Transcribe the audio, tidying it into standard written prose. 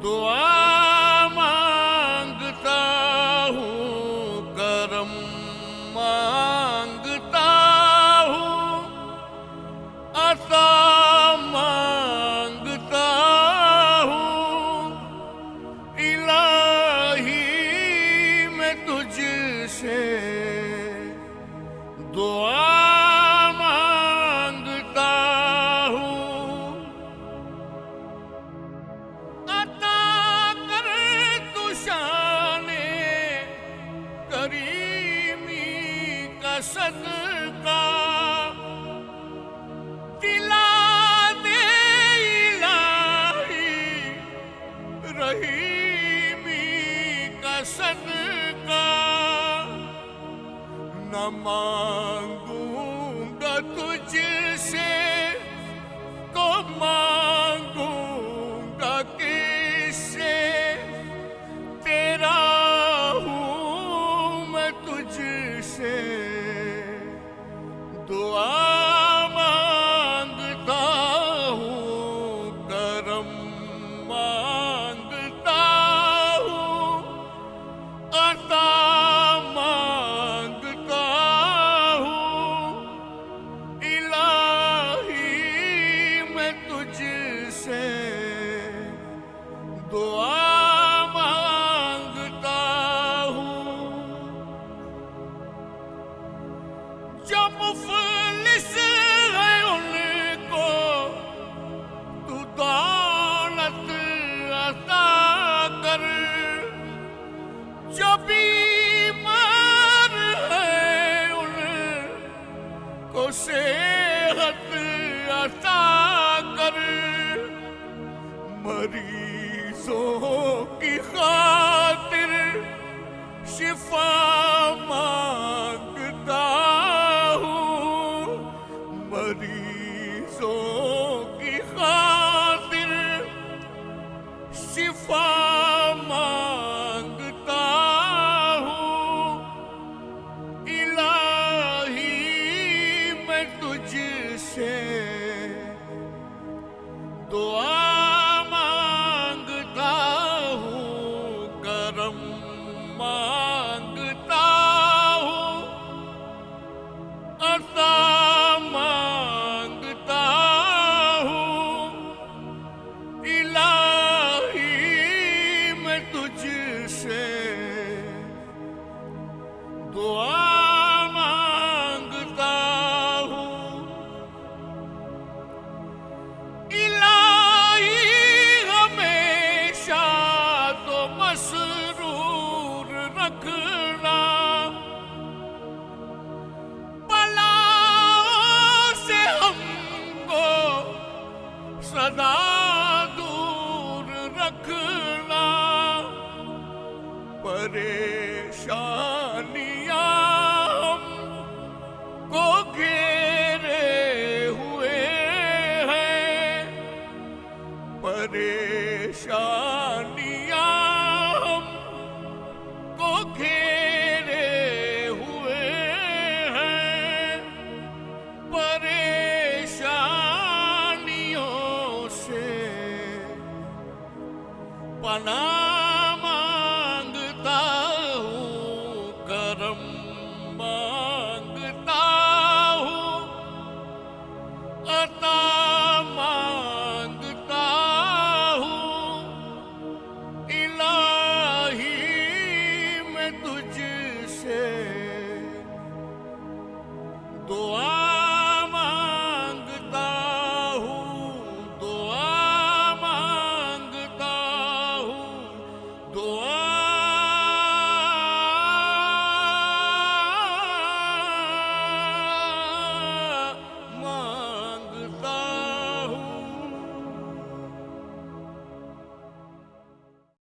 दुआ मांगता हूँ, करम मांगता हूँ, अता मांगता हूँ। इलाही मैं तुझसे दुआ मांगता हूँ। अता कर तू शाने करीमी का सदका, दिला दे इलाही रहीमी का सदका। न मांगूंगा तुझसे तो मांगूंगा किससे, तेरा हूँ मैं तुझसे दुआ मांगता हूँ, करम मांगता हूँ, अता मांगता हूँ। इलाही मैं तुझसे दुआ मांगता हूँ। जो मुफलिस है उनको तू दौलत अता कर, जो बीमार है उनको सेहत अता कर। मरीजों की खातिर शिफा मांगता हूँ, मरीजों की खातिर शिफा मांगता हूँ। इलाही मैं तुझसे दुआ मांगता हूँ, करम मांगता हूँ, अता मांगता हूँ। इलाही मैं तुझसे दुआ मांगता हूँ। इलाही हमेशा तो मसरूर रखना, बलाओं से हमको सदा दूर रखना। परेशानियां हमको घेरे हुए हैं, परेशानियां हमको घेरे हुए हैं। परेशानियों से पनाह